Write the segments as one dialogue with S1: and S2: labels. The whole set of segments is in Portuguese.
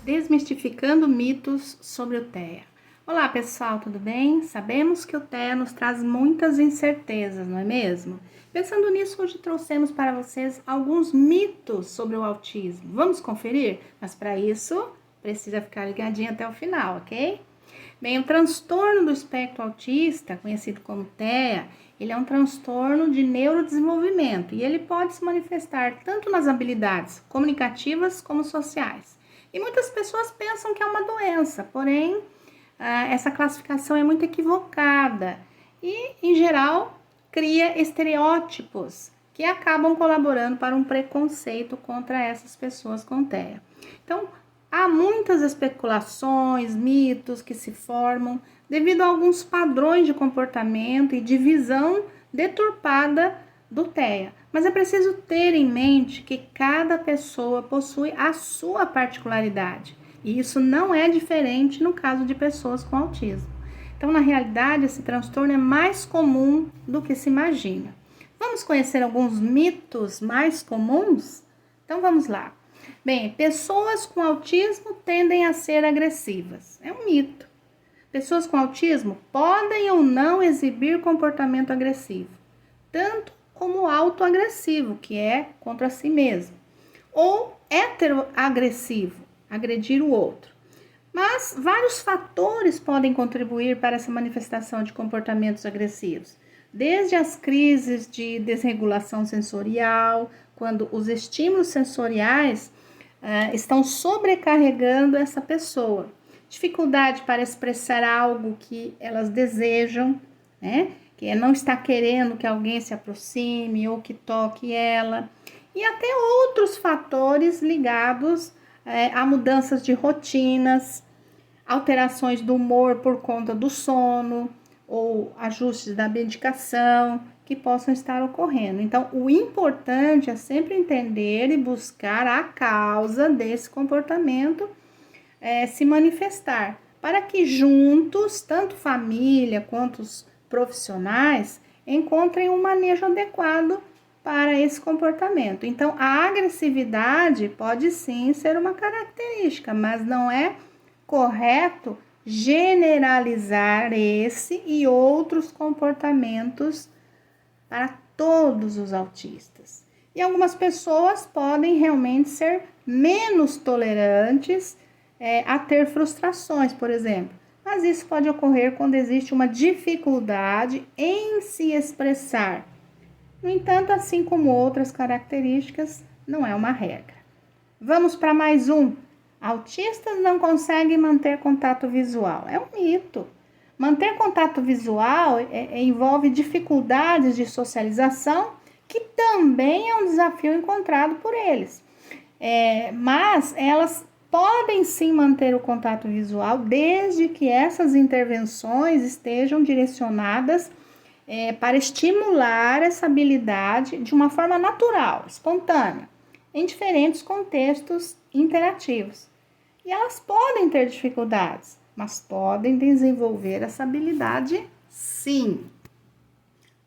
S1: Desmistificando mitos sobre o TEA. Olá pessoal, tudo bem? Sabemos que o TEA nos traz muitas incertezas, não é mesmo? Pensando nisso, hoje trouxemos para vocês alguns mitos sobre o autismo. Vamos conferir? Mas para isso, precisa ficar ligadinho até o final, ok? Bem, o transtorno do espectro autista, conhecido como TEA, ele é um transtorno de neurodesenvolvimento e ele pode se manifestar tanto nas habilidades comunicativas como sociais. E muitas pessoas pensam que é uma doença, porém, essa classificação é muito equivocada e, em geral, cria estereótipos que acabam colaborando para um preconceito contra essas pessoas com TEA. Então, há muitas especulações, mitos que se formam devido a alguns padrões de comportamento e de visão deturpada do TEA. Mas é preciso ter em mente que cada pessoa possui a sua particularidade. E isso não é diferente no caso de pessoas com autismo. Então, na realidade, esse transtorno é mais comum do que se imagina. Vamos conhecer alguns mitos mais comuns? Então, vamos lá. Bem, pessoas com autismo tendem a ser agressivas. É um mito. Pessoas com autismo podem ou não exibir comportamento agressivo, tanto como autoagressivo, que é contra si mesmo, ou heteroagressivo, agredir o outro. Mas vários fatores podem contribuir para essa manifestação de comportamentos agressivos, desde as crises de desregulação sensorial, quando os estímulos sensoriais estão sobrecarregando essa pessoa, dificuldade para expressar algo que elas desejam, né? Que não está querendo que alguém se aproxime ou que toque ela, e até outros fatores ligados a mudanças de rotinas, alterações do humor por conta do sono ou ajustes da medicação que possam estar ocorrendo. Então, o importante é sempre entender e buscar a causa desse comportamento se manifestar, para que juntos, tanto família quanto os profissionais, encontrem um manejo adequado para esse comportamento. Então, a agressividade pode sim ser uma característica, mas não é correto generalizar esse e outros comportamentos para todos os autistas. E algumas pessoas podem realmente ser menos tolerantes a ter frustrações, por exemplo. Mas isso pode ocorrer quando existe uma dificuldade em se expressar. No entanto, assim como outras características, não é uma regra. Vamos para mais um. Autistas não conseguem manter contato visual. É um mito. Manter contato visual envolve dificuldades de socialização, que também é um desafio encontrado por eles. Mas elas podem sim manter o contato visual, desde que essas intervenções estejam direcionadas para estimular essa habilidade de uma forma natural, espontânea, em diferentes contextos interativos. E elas podem ter dificuldades, mas podem desenvolver essa habilidade sim.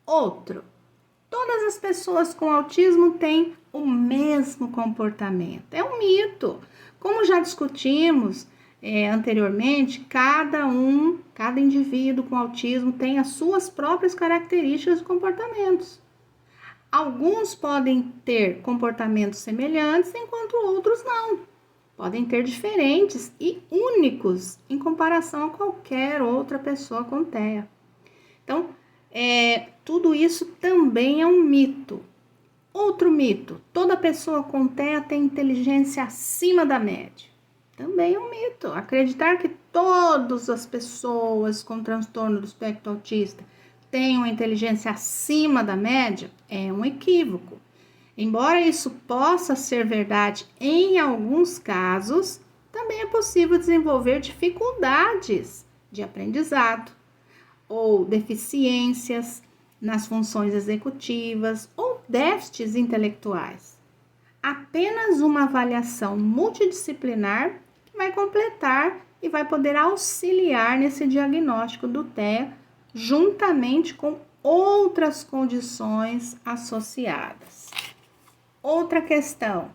S1: Outro, todas as pessoas com autismo têm o mesmo comportamento. É um mito. Como já discutimos anteriormente, cada indivíduo com autismo tem as suas próprias características e comportamentos. Alguns podem ter comportamentos semelhantes, enquanto outros não. Podem ter diferentes e únicos em comparação a qualquer outra pessoa com TEA. Então, tudo isso também é um mito. Outro mito, toda pessoa com TEA tem inteligência acima da média. Também é um mito. Acreditar que todas as pessoas com transtorno do espectro autista têm uma inteligência acima da média é um equívoco. Embora isso possa ser verdade em alguns casos, também é possível desenvolver dificuldades de aprendizado ou deficiências nas funções executivas ou déficits intelectuais. Apenas uma avaliação multidisciplinar vai completar e vai poder auxiliar nesse diagnóstico do TEA, juntamente com outras condições associadas. Outra questão.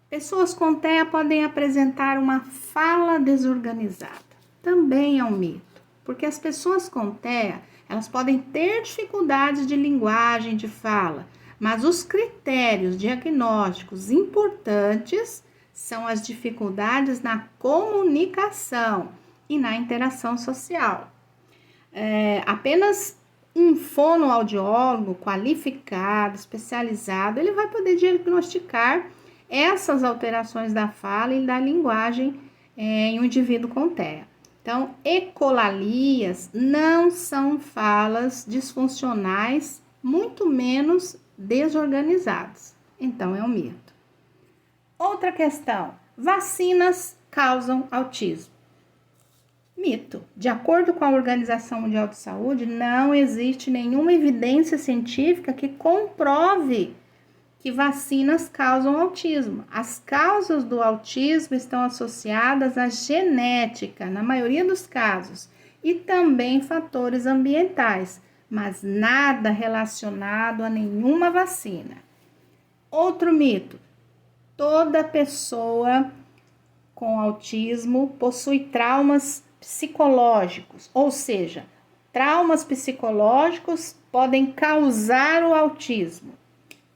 S1: Pessoas com TEA podem apresentar uma fala desorganizada. Também é um mito, porque as pessoas com TEA, elas podem ter dificuldades de linguagem, de fala, mas os critérios diagnósticos importantes são as dificuldades na comunicação e na interação social. Apenas um fonoaudiólogo qualificado, especializado, ele vai poder diagnosticar essas alterações da fala e da linguagem em um indivíduo com TEA. Então, ecolalias não são falas disfuncionais, muito menos desorganizadas. Então, é um mito. Outra questão: vacinas causam autismo. Mito. De acordo com a Organização Mundial de Saúde, não existe nenhuma evidência científica que comprove que vacinas causam autismo. As causas do autismo estão associadas à genética, na maioria dos casos, e também fatores ambientais, mas nada relacionado a nenhuma vacina. Outro mito: toda pessoa com autismo possui traumas psicológicos, ou seja, traumas psicológicos podem causar o autismo.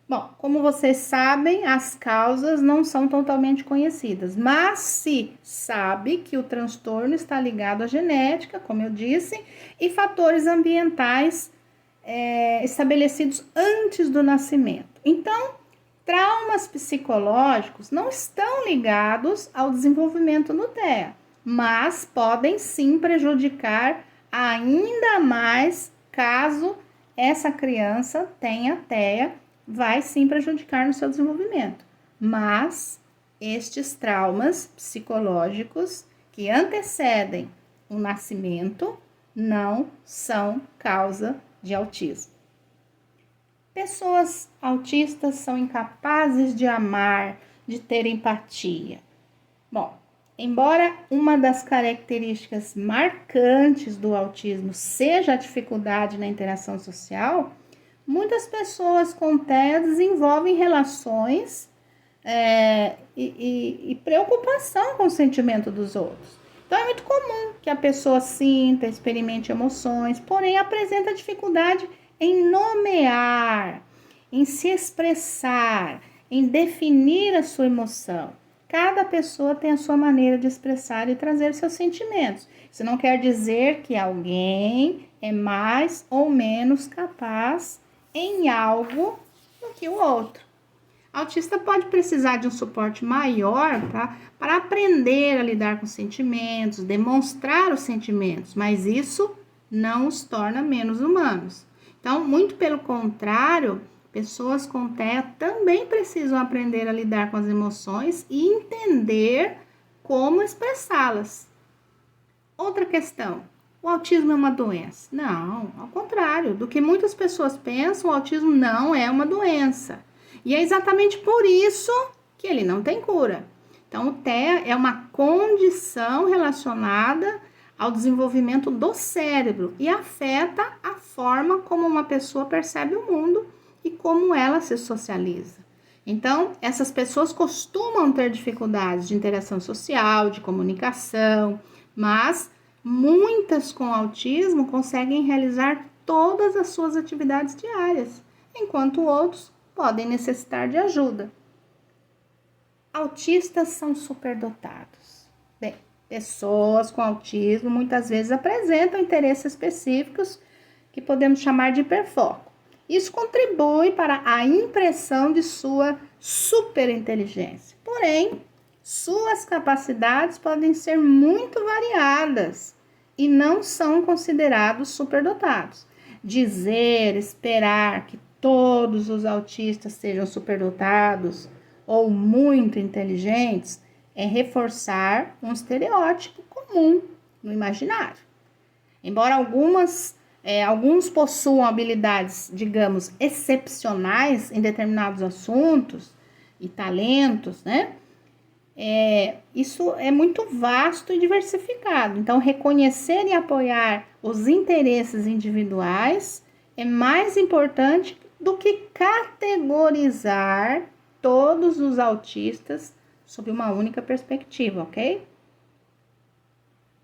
S1: Bom, como vocês sabem, as causas não são totalmente conhecidas, mas se sabe que o transtorno está ligado à genética, como eu disse, e fatores ambientais estabelecidos antes do nascimento. Então, traumas psicológicos não estão ligados ao desenvolvimento no TEA, mas podem sim prejudicar ainda mais caso essa criança tenha TEA, vai sim prejudicar no seu desenvolvimento. Mas estes traumas psicológicos que antecedem o nascimento não são causa de autismo. Pessoas autistas são incapazes de amar, de ter empatia. Bom, embora uma das características marcantes do autismo seja a dificuldade na interação social, muitas pessoas com TEA desenvolvem relações e preocupação com o sentimento dos outros. Então, é muito comum que a pessoa sinta, experimente emoções, porém apresenta dificuldade em nomear, em se expressar, em definir a sua emoção. Cada pessoa tem a sua maneira de expressar e trazer seus sentimentos. Isso não quer dizer que alguém é mais ou menos capaz em algo do que o outro. O autista pode precisar de um suporte maior para aprender a lidar com sentimentos, demonstrar os sentimentos, mas isso não os torna menos humanos. Então, muito pelo contrário, pessoas com TEA também precisam aprender a lidar com as emoções e entender como expressá-las. Outra questão: o autismo é uma doença? Não, ao contrário, do que muitas pessoas pensam, o autismo não é uma doença. E é exatamente por isso que ele não tem cura. Então, o TEA é uma condição relacionada ao desenvolvimento do cérebro e afeta a forma como uma pessoa percebe o mundo e como ela se socializa. Então, essas pessoas costumam ter dificuldades de interação social, de comunicação, mas muitas com autismo conseguem realizar todas as suas atividades diárias, enquanto outros podem necessitar de ajuda. Autistas são superdotados. Bem, pessoas com autismo muitas vezes apresentam interesses específicos que podemos chamar de hiperfoco. Isso contribui para a impressão de sua superinteligência. Porém, suas capacidades podem ser muito variadas e não são considerados superdotados. Dizer, esperar que todos os autistas sejam superdotados ou muito inteligentes é reforçar um estereótipo comum no imaginário. Embora alguns possuam habilidades, digamos, excepcionais em determinados assuntos e talentos, né? Isso é muito vasto e diversificado. Então, reconhecer e apoiar os interesses individuais é mais importante do que categorizar todos os autistas sob uma única perspectiva, ok?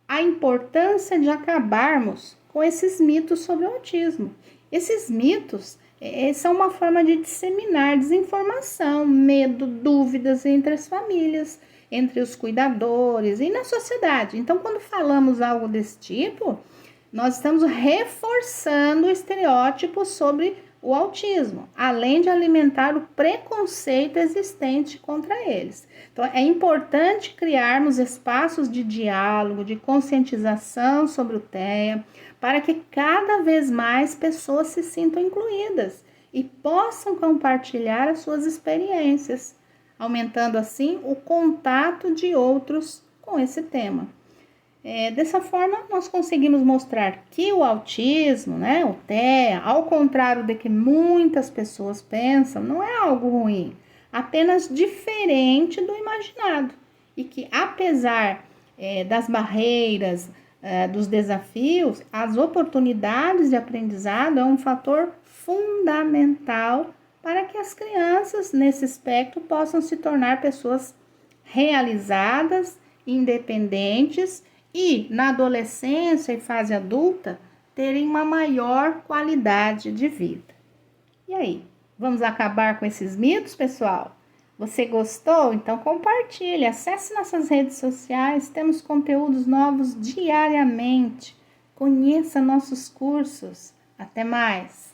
S1: A importância de acabarmos com esses mitos sobre o autismo. Esses mitos são uma forma de disseminar desinformação, medo, dúvidas entre as famílias, entre os cuidadores e na sociedade. Então, quando falamos algo desse tipo, nós estamos reforçando o estereótipo sobre o autismo, além de alimentar o preconceito existente contra eles. Então, é importante criarmos espaços de diálogo, de conscientização sobre o TEA, para que cada vez mais pessoas se sintam incluídas e possam compartilhar as suas experiências, aumentando assim o contato de outros com esse tema. Dessa forma, nós conseguimos mostrar que o autismo, né, o TEA, ao contrário do que muitas pessoas pensam, não é algo ruim, apenas diferente do imaginado. E que, apesar das barreiras, dos desafios, as oportunidades de aprendizado é um fator fundamental para que as crianças nesse espectro possam se tornar pessoas realizadas, independentes e, na adolescência e fase adulta, terem uma maior qualidade de vida. E aí, vamos acabar com esses mitos, pessoal? Você gostou? Então compartilhe, acesse nossas redes sociais, temos conteúdos novos diariamente. Conheça nossos cursos. Até mais!